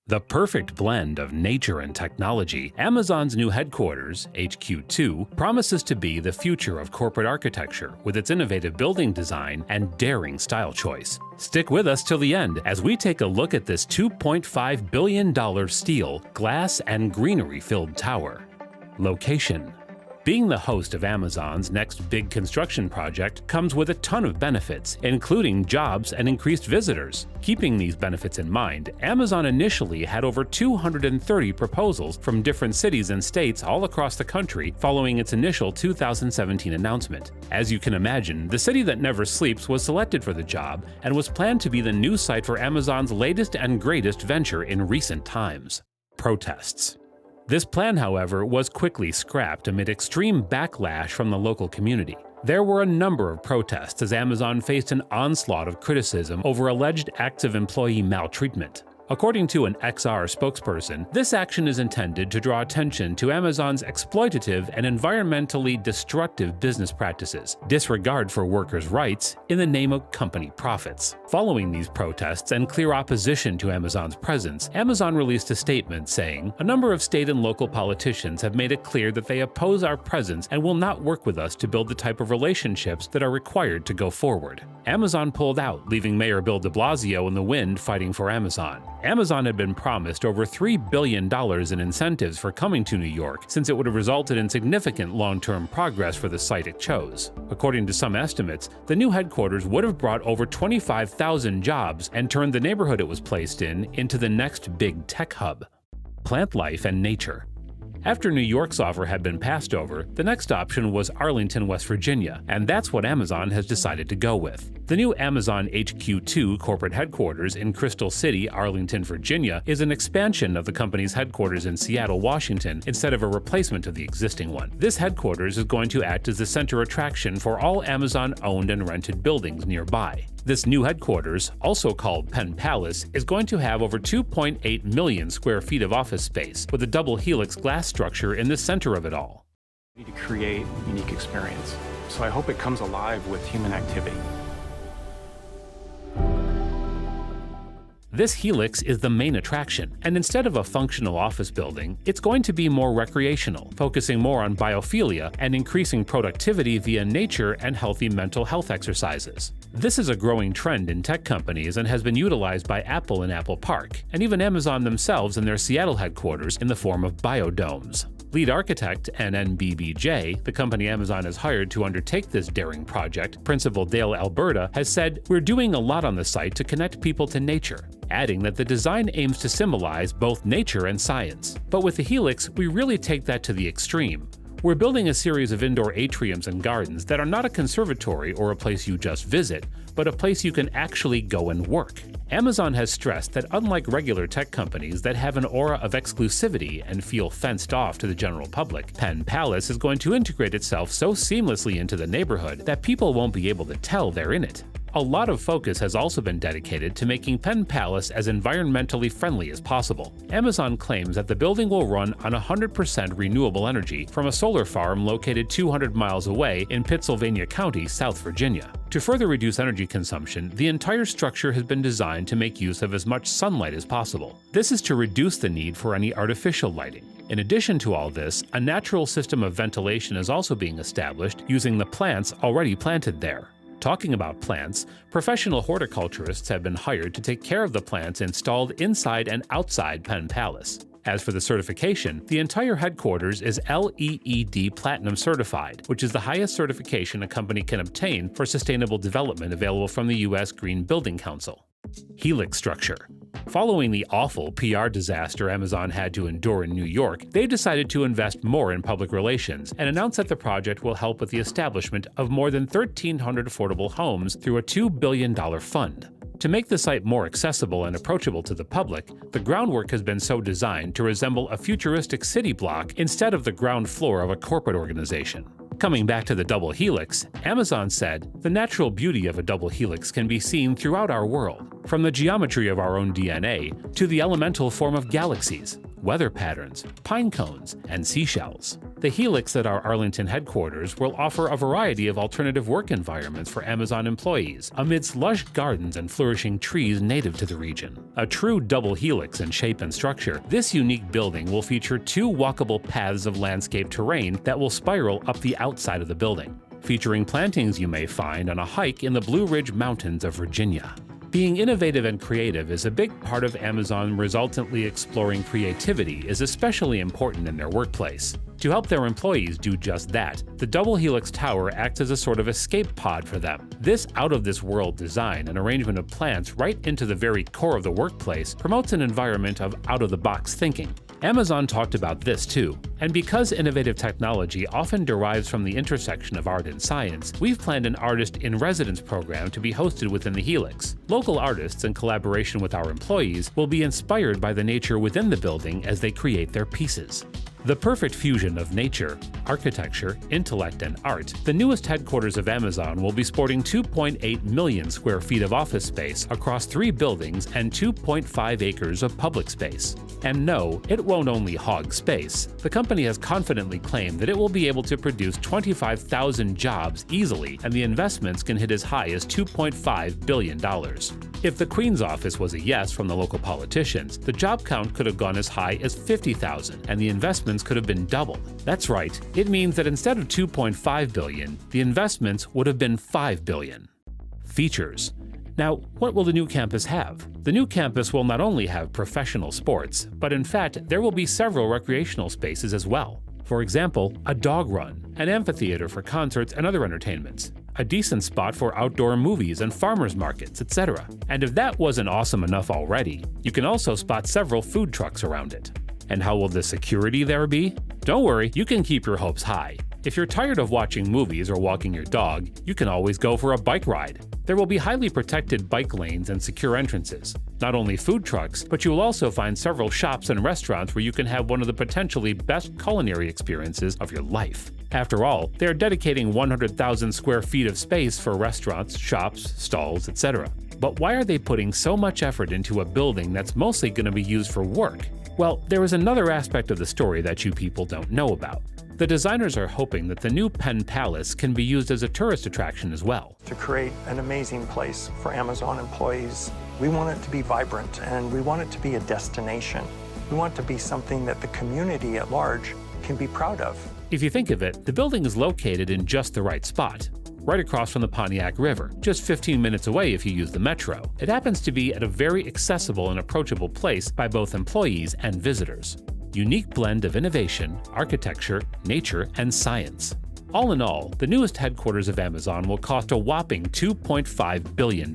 The perfect blend of nature and technology, Amazon's new headquarters, HQ2, promises to be the future of corporate architecture with its innovative building design and daring style choice. Stick with us till the end as we take a look at this $2.5 billion steel, glass, and greenery-filled tower. Location. Being the host of Amazon's next big construction project comes with a ton of benefits, including jobs and increased visitors. Keeping these benefits in mind, Amazon initially had over 230 proposals from different cities and states all across the country following its initial 2017 announcement. As you can imagine, the city that never sleeps was selected for the job and was planned to be the new site for Amazon's latest and greatest venture in recent times: protests. This plan, however, was quickly scrapped amid extreme backlash from the local community. There were a number of protests as Amazon faced an onslaught of criticism over alleged acts of employee maltreatment. According to an XR spokesperson, this action is intended to draw attention to Amazon's exploitative and environmentally destructive business practices, disregard for workers' rights in the name of company profits. Following these protests and clear opposition to Amazon's presence, Amazon released a statement saying, "A number of state and local politicians have made it clear that they oppose our presence and will not work with us to build the type of relationships that are required to go forward." Amazon pulled out, leaving Mayor Bill de Blasio in the wind fighting for Amazon. Amazon had been promised over $3 billion in incentives for coming to New York, since it would have resulted in significant long-term progress for the site it chose. According to some estimates, the new headquarters would have brought over 25,000 jobs and turned the neighborhood it was placed in into the next big tech hub. Plant life and nature. After New York's offer had been passed over, the next option was Arlington, West Virginia, and that's what Amazon has decided to go with. The new Amazon HQ2 corporate headquarters in Crystal City, Arlington, Virginia, is an expansion of the company's headquarters in Seattle, Washington, instead of a replacement of the existing one. This headquarters is going to act as the center attraction for all Amazon-owned and rented buildings nearby. This new headquarters, also called Penn Palace, is going to have over 2.8 million square feet of office space, with a double helix glass structure in the center of it all. We need to create a unique experience, so I hope it comes alive with human activity. This helix is the main attraction, and instead of a functional office building, it's going to be more recreational, focusing more on biophilia and increasing productivity via nature and healthy mental health exercises. This is a growing trend in tech companies and has been utilized by Apple in Apple Park, and even Amazon themselves in their Seattle headquarters in the form of biodomes. Lead architect NNBBJ, the company Amazon has hired to undertake this daring project, Principal Dale Alberta, has said, "We're doing a lot on the site to connect people to nature," adding that the design aims to symbolize both nature and science. But with the helix, we really take that to the extreme. We're building a series of indoor atriums and gardens that are not a conservatory or a place you just visit, but a place you can actually go and work. Amazon has stressed that unlike regular tech companies that have an aura of exclusivity and feel fenced off to the general public, Penn Palace is going to integrate itself so seamlessly into the neighborhood that people won't be able to tell they're in it. A lot of focus has also been dedicated to making Penn Palace as environmentally friendly as possible. Amazon claims that the building will run on 100% renewable energy from a solar farm located 200 miles away in Pittsylvania County, South Virginia. To further reduce energy consumption, the entire structure has been designed to make use of as much sunlight as possible. This is to reduce the need for any artificial lighting. In addition to all this, a natural system of ventilation is also being established using the plants already planted there. Talking about plants, professional horticulturists have been hired to take care of the plants installed inside and outside Penn Palace. As for the certification, the entire headquarters is LEED Platinum certified, which is the highest certification a company can obtain for sustainable development available from the U.S. Green Building Council. Helix structure. Following the awful PR disaster Amazon had to endure in New York, they've decided to invest more in public relations and announced that the project will help with the establishment of more than 1,300 affordable homes through a $2 billion fund. To make the site more accessible and approachable to the public, the groundwork has been so designed to resemble a futuristic city block instead of the ground floor of a corporate organization. Coming back to the double helix, Amazon said, "The natural beauty of a double helix can be seen throughout our world, from the geometry of our own DNA to the elemental form of galaxies, weather patterns, pine cones, and seashells." The Helix at our Arlington headquarters will offer a variety of alternative work environments for Amazon employees, amidst lush gardens and flourishing trees native to the region. A true double helix in shape and structure, this unique building will feature 2 walkable paths of landscape terrain that will spiral up the outside of the building, featuring plantings you may find on a hike in the Blue Ridge Mountains of Virginia. Being innovative and creative is a big part of Amazon. Resultantly exploring creativity is especially important in their workplace. To help their employees do just that, the Double Helix Tower acts as a sort of escape pod for them. This out-of-this-world design and arrangement of plants right into the very core of the workplace promotes an environment of out-of-the-box thinking. Amazon talked about this too, and because innovative technology often derives from the intersection of art and science, we've planned an Artist-in-Residence program to be hosted within the Helix. Local artists, in collaboration with our employees, will be inspired by the nature within the building as they create their pieces. The perfect fusion of nature, architecture, intellect, and art, the newest headquarters of Amazon will be sporting 2.8 million square feet of office space across 3 buildings and 2.5 acres of public space. And no, it won't only hog space. The company has confidently claimed that it will be able to produce 25,000 jobs easily, and the investments can hit as high as $2.5 billion. If the Queen's office was a yes from the local politicians, the job count could have gone as high as 50,000, and the investments could have been doubled. That's right, it means that instead of $2.5 billion, the investments would have been $5 billion. Features. Now, what will the new campus have? The new campus will not only have professional sports, but in fact, there will be several recreational spaces as well. For example, a dog run, an amphitheater for concerts and other entertainments, a decent spot for outdoor movies and farmers markets, etc. And if that wasn't awesome enough already, you can also spot several food trucks around it. And how will the security there be? Don't worry, you can keep your hopes high. If you're tired of watching movies or walking your dog, you can always go for a bike ride. There will be highly protected bike lanes and secure entrances. Not only food trucks, but you will also find several shops and restaurants where you can have one of the potentially best culinary experiences of your life. After all, they are dedicating 100,000 square feet of space for restaurants, shops, stalls, etc. But why are they putting so much effort into a building that's mostly going to be used for work? Well, there is another aspect of the story that you people don't know about. The designers are hoping that the new Penn Palace can be used as a tourist attraction as well. To create an amazing place for Amazon employees, we want it to be vibrant and we want it to be a destination. We want it to be something that the community at large can be proud of. If you think of it, the building is located in just the right spot, right across from the Pontiac River, just 15 minutes away if you use the metro. It happens to be at a very accessible and approachable place by both employees and visitors. Unique blend of innovation, architecture, nature, and science. All in all, the newest headquarters of Amazon will cost a whopping $2.5 billion.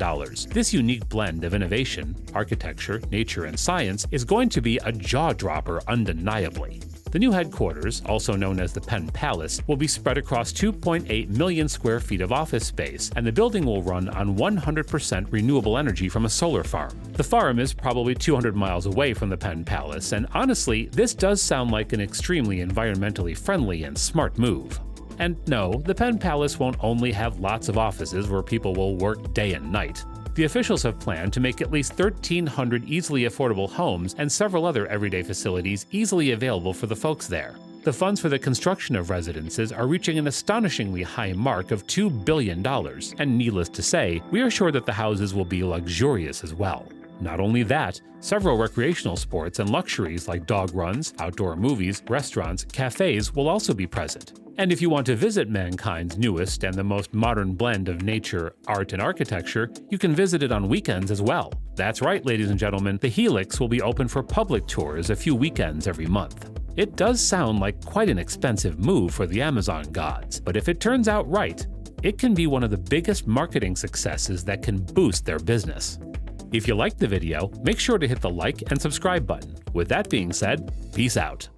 This unique blend of innovation, architecture, nature, and science is going to be a jaw-dropper undeniably. The new headquarters, also known as the Penn Palace, will be spread across 2.8 million square feet of office space, and the building will run on 100% renewable energy from a solar farm. The farm is probably 200 miles away from the Penn Palace, and honestly, this does sound like an extremely environmentally friendly and smart move. And no, the Penn Palace won't only have lots of offices where people will work day and night. The officials have planned to make at least 1,300 easily affordable homes and several other everyday facilities easily available for the folks there. The funds for the construction of residences are reaching an astonishingly high mark of $2 billion, and needless to say, we are sure that the houses will be luxurious as well. Not only that, several recreational sports and luxuries like dog runs, outdoor movies, restaurants, cafes will also be present. And if you want to visit mankind's newest and the most modern blend of nature, art, and architecture, you can visit it on weekends as well. That's right, ladies and gentlemen, the Helix will be open for public tours a few weekends every month. It does sound like quite an expensive move for the Amazon gods, but if it turns out right, it can be one of the biggest marketing successes that can boost their business. If you liked the video, make sure to hit the like and subscribe button. With that being said, peace out.